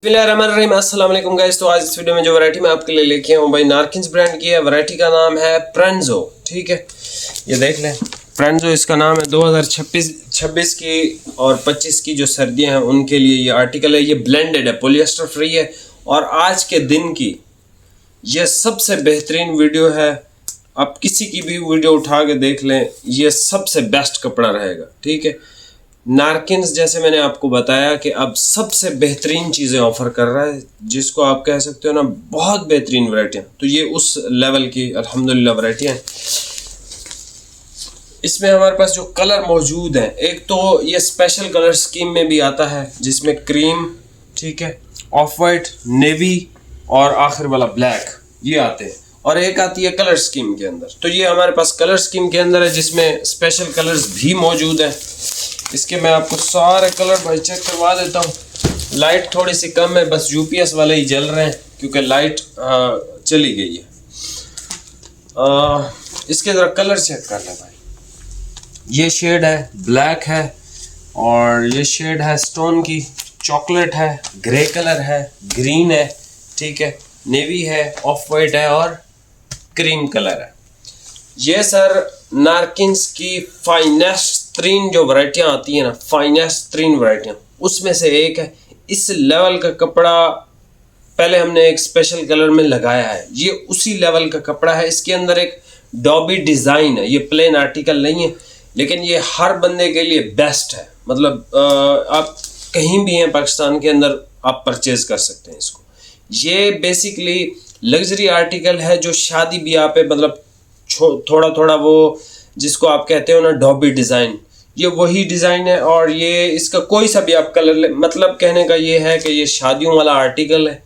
अस्सलाम वालेकुम गाइस। तो आज इस वीडियो में जो वैरायटी मैं आपके लिए लेके आया हूँ भाई नारकिन्स ब्रांड की है। वैरायटी का नाम है प्रेंजो। ठीक है, ये देख लें, प्रेंजो इसका नाम है। 2026 की और 25 की जो सर्दियां हैं उनके लिए ये आर्टिकल है। ये ब्लेंडेड है, पॉलिएस्टर फ्री है और आज के दिन की ये सबसे बेहतरीन वीडियो है। आप किसी की भी वीडियो उठा के देख लें, ये सबसे बेस्ट कपड़ा रहेगा। ठीक है, नारकिन्स जैसे मैंने आपको बताया कि अब सबसे बेहतरीन चीज़ें ऑफ़र कर रहा है, जिसको आप कह सकते हो ना बहुत बेहतरीन वैरायटियाँ। तो ये उस लेवल की अल्हम्दुलिल्लाह वैरायटियाँ हैं। इसमें हमारे पास जो कलर मौजूद हैं, एक तो ये स्पेशल कलर स्कीम में भी आता है जिसमें क्रीम, ठीक है, ऑफ वाइट, नेवी और आखिर वाला ब्लैक, ये आते हैं। और एक आती है कलर स्कीम के अंदर। तो ये हमारे पास कलर स्कीम के अंदर है जिसमें स्पेशल कलर्स भी मौजूद हैं। इसके मैं आपको सारे कलर भाई चेक करवा देता हूँ। लाइट थोड़ी सी कम है, बस यूपीएस वाले ही जल रहे हैं क्योंकि लाइट चली गई है। इसके ज़रा कलर चेक कर लें भाई। ये शेड है ब्लैक है और ये शेड है स्टोन की, चॉकलेट है, ग्रे कलर है, ग्रीन है, ठीक है, नेवी है, ऑफ वाइट है और क्रीम कलर है। ये सर नारकिन्स की फाइनेस्ट तरीन जो वैरायटियाँ आती हैं ना, फाइनेस्ट तरीन वैरायटियाँ, उसमें से एक है। इस लेवल का कपड़ा पहले हमने एक स्पेशल कलर में लगाया है, ये उसी लेवल का कपड़ा है। इसके अंदर एक डॉबी डिज़ाइन है, ये प्लेन आर्टिकल नहीं है, लेकिन ये हर बंदे के लिए बेस्ट है। मतलब आप कहीं भी हैं पाकिस्तान के अंदर आप परचेज कर सकते हैं इसको। ये बेसिकली लग्जरी आर्टिकल है जो शादी ब्याह पे, मतलब थोड़ा थोड़ा वो जिसको आप कहते हो ना डॉबी डिज़ाइन, ये वही डिज़ाइन है। और ये इसका कोई सा भी आप कलर ले, मतलब कहने का ये है कि ये शादियों वाला आर्टिकल है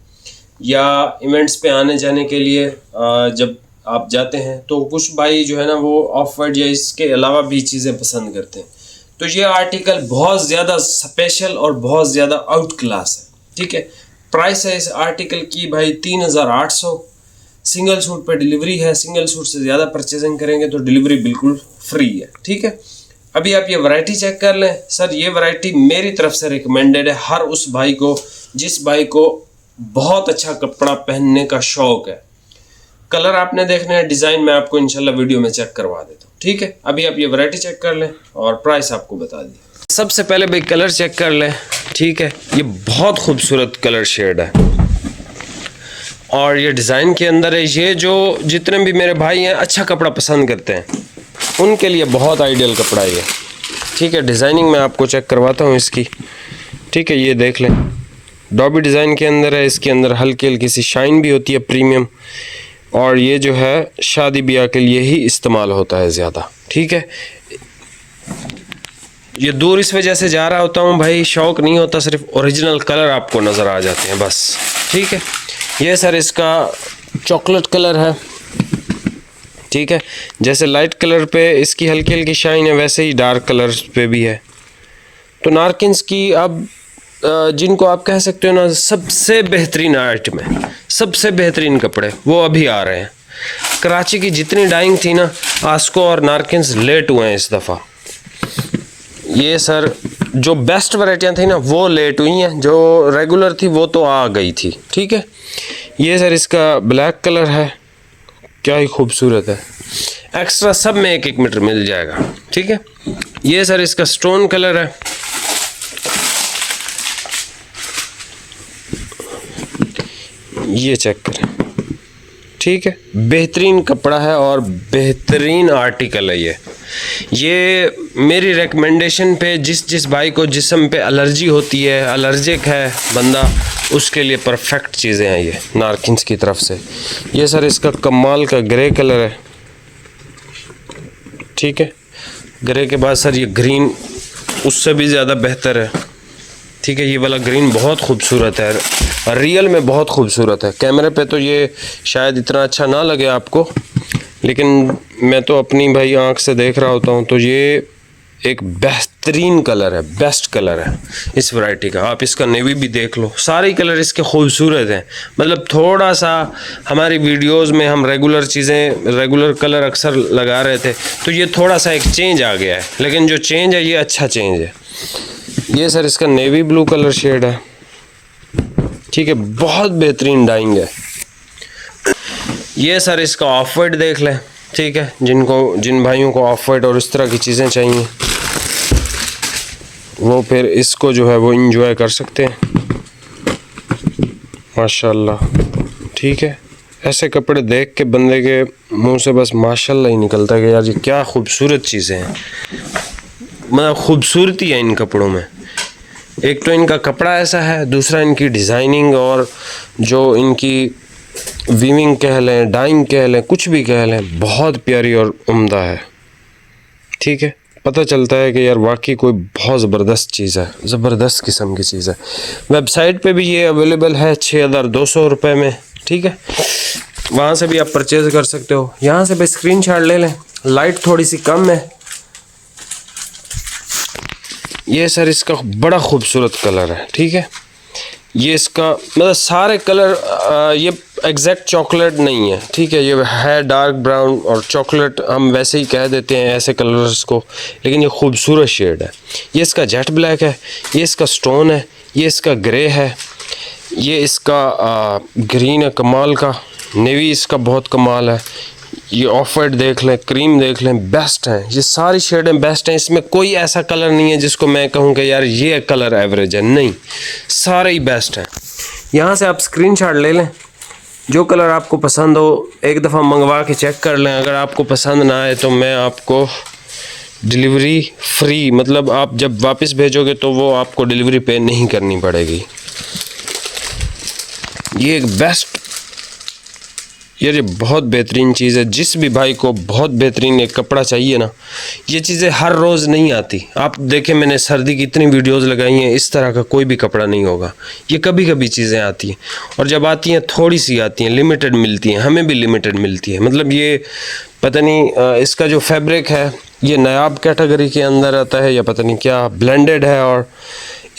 या इवेंट्स पे आने जाने के लिए जब आप जाते हैं तो कुछ भाई जो है ना वो ऑफ वाइट या इसके अलावा भी चीज़ें पसंद करते हैं। तो ये आर्टिकल बहुत ज़्यादा स्पेशल और बहुत ज़्यादा आउट क्लास है। ठीक है, प्राइस है इस आर्टिकल की भाई 3800। सिंगल सूट पर डिलीवरी है, सिंगल सूट से ज़्यादा परचेजिंग करेंगे तो डिलीवरी बिल्कुल फ्री है। ठीक है, अभी आप ये वैरायटी चेक कर लें। सर ये वैरायटी मेरी तरफ से रिकमेंडेड है हर उस भाई को जिस भाई को बहुत अच्छा कपड़ा पहनने का शौक़ है। कलर आपने देखने हैं, डिज़ाइन मैं आपको इंशाल्लाह वीडियो में चेक करवा देता हूँ। ठीक है, अभी आप ये वैरायटी चेक कर लें और प्राइस आपको बता दिए। सबसे पहले भाई कलर चेक कर लें। ठीक है, ये बहुत खूबसूरत कलर शेड है और ये डिज़ाइन के अंदर है। ये जो जितने भी मेरे भाई हैं अच्छा कपड़ा पसंद करते हैं उनके लिए बहुत आइडियल कपड़ा है ये। ठीक है, डिज़ाइनिंग मैं आपको चेक करवाता हूँ इसकी। ठीक है, ये देख लें, डॉबी डिज़ाइन के अंदर है। इसके अंदर हल्की हल्की सी शाइन भी होती है, प्रीमियम। और ये जो है शादी ब्याह के लिए ही इस्तेमाल होता है ज़्यादा। ठीक है, ये दूर इस वजह से जा रहा होता हूँ भाई, शौक़ नहीं होता, सिर्फ ओरिजिनल कलर आपको नज़र आ जाते हैं बस। ठीक है, ये सर इसका चॉकलेट कलर है। ठीक है, जैसे लाइट कलर पे इसकी हल्की हल्की शाइन है वैसे ही डार्क कलर्स पे भी है। तो नारकिन्स की अब जिनको आप कह सकते हो ना सबसे बेहतरीन आइटम है, सबसे बेहतरीन कपड़े, वो अभी आ रहे हैं। कराची की जितनी डाइंग थी ना, आस्को और नारकिन्स लेट हुए हैं इस दफ़ा। ये सर जो बेस्ट वैरायटियाँ थी ना वो लेट हुई हैं, जो रेगुलर थी वो तो आ गई थी। ठीक है, ये सर इसका ब्लैक कलर है, क्या ही खूबसूरत है। एक्स्ट्रा सब में 1-1 मीटर मिल जाएगा। ठीक है, ये सर इसका स्टोन कलर है। ये चेक करें। ठीक है, बेहतरीन कपड़ा है और बेहतरीन आर्टिकल है ये मेरी रेकमेंडेशन पे जिस भाई को जिस्म पे एलर्जी होती है, एलर्जिक है बंदा, उसके लिए परफेक्ट चीज़ें हैं ये नारकिन्स की तरफ से। ये सर इसका कमाल का ग्रे कलर है। ठीक है, ग्रे के बाद सर ये ग्रीन उससे भी ज़्यादा बेहतर है। ठीक है, ये वाला ग्रीन बहुत खूबसूरत है, रियल में बहुत खूबसूरत है। कैमरे पे तो ये शायद इतना अच्छा ना लगे आपको, लेकिन मैं तो अपनी भाई आंख से देख रहा होता हूँ तो ये एक बेहतरीन कलर है, बेस्ट कलर है इस वैरायटी का। आप इसका नेवी भी देख लो, सारे कलर इसके खूबसूरत हैं। मतलब थोड़ा सा हमारी वीडियोस में हम रेगुलर कलर अक्सर लगा रहे थे तो ये थोड़ा सा एक चेंज आ गया है, लेकिन जो चेंज है ये अच्छा चेंज है। ये सर इसका नेवी ब्लू कलर शेड है। ठीक है, बहुत बेहतरीन डाइंग है ये। सर इसका ऑफ वाइट देख लें, ठीक है, जिन भाइयों को ऑफ वाइट और इस तरह की चीज़ें चाहिए वो फिर इसको जो है वो इंजॉय कर सकते हैं माशाल्लाह। ठीक है, ऐसे कपड़े देख के बंदे के मुंह से बस माशाल्लाह ही निकलता है कि यार ये क्या खूबसूरत चीज़ें हैं, मतलब खूबसूरती है इन कपड़ों में। एक तो इनका कपड़ा ऐसा है, दूसरा इनकी डिज़ाइनिंग और जो इनकी वीविंग कह लें, डाइंग कह लें, कुछ भी कह लें, बहुत प्यारी और उम्दा है। ठीक है, पता चलता है कि यार वाकई कोई बहुत ज़बरदस्त चीज़ है, ज़बरदस्त किस्म की चीज़ है। वेबसाइट पे भी ये अवेलेबल है 6200 रुपये में। ठीक है, वहाँ से भी आप परचेज़ कर सकते हो। यहाँ से भी स्क्रीनशॉट ले लें, लाइट थोड़ी सी कम है। ये सर इसका बड़ा खूबसूरत कलर है। ठीक है, ये इसका मतलब सारे कलर ये एग्जैक्ट चॉकलेट नहीं है। ठीक है, ये है डार्क ब्राउन और चॉकलेट हम वैसे ही कह देते हैं ऐसे कलर्स को, लेकिन ये खूबसूरत शेड है। ये इसका जेट ब्लैक है, ये इसका स्टोन है, ये इसका ग्रे है, ये इसका ग्रीन है कमाल का, नेवी इसका बहुत कमाल है, ये ऑफ वाइट देख लें, क्रीम देख लें, बेस्ट हैं ये सारी शेडें, बेस्ट हैं। इसमें कोई ऐसा कलर नहीं है जिसको मैं कहूँ कि यार ये कलर एवरेज है, नहीं, सारे ही बेस्ट हैं। यहाँ से आप स्क्रीनशॉट ले लें, जो कलर आपको पसंद हो एक दफ़ा मंगवा के चेक कर लें। अगर आपको पसंद ना आए तो मैं आपको डिलीवरी फ्री, मतलब आप जब वापस भेजोगे तो वो आपको डिलीवरी पे नहीं करनी पड़ेगी। ये एक बेस्ट, ये बहुत बेहतरीन चीज़ है। जिस भी भाई को बहुत बेहतरीन एक कपड़ा चाहिए ना, ये चीज़ें हर रोज़ नहीं आती। आप देखें मैंने सर्दी की इतनी वीडियोस लगाई हैं, इस तरह का कोई भी कपड़ा नहीं होगा। ये कभी कभी चीज़ें आती हैं और जब आती हैं थोड़ी सी आती हैं, लिमिटेड मिलती हैं, हमें भी लिमिटेड मिलती है। मतलब ये पता नहीं इसका जो फैब्रिक है ये नायाब कैटेगरी के अंदर आता है या पता नहीं क्या, ब्लेंडेड है और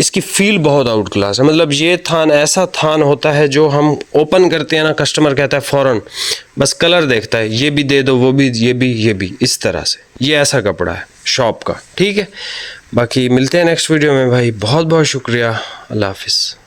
इसकी फ़ील बहुत आउट क्लास है। मतलब ये थान ऐसा थान होता है जो हम ओपन करते हैं ना, कस्टमर कहता है फ़ौरन बस कलर देखता है, ये भी दे दो, वो भी, ये भी, इस तरह से। ये ऐसा कपड़ा है शॉप का। ठीक है, बाकी मिलते हैं नेक्स्ट वीडियो में भाई। बहुत बहुत शुक्रिया, अल्लाह हाफिज़।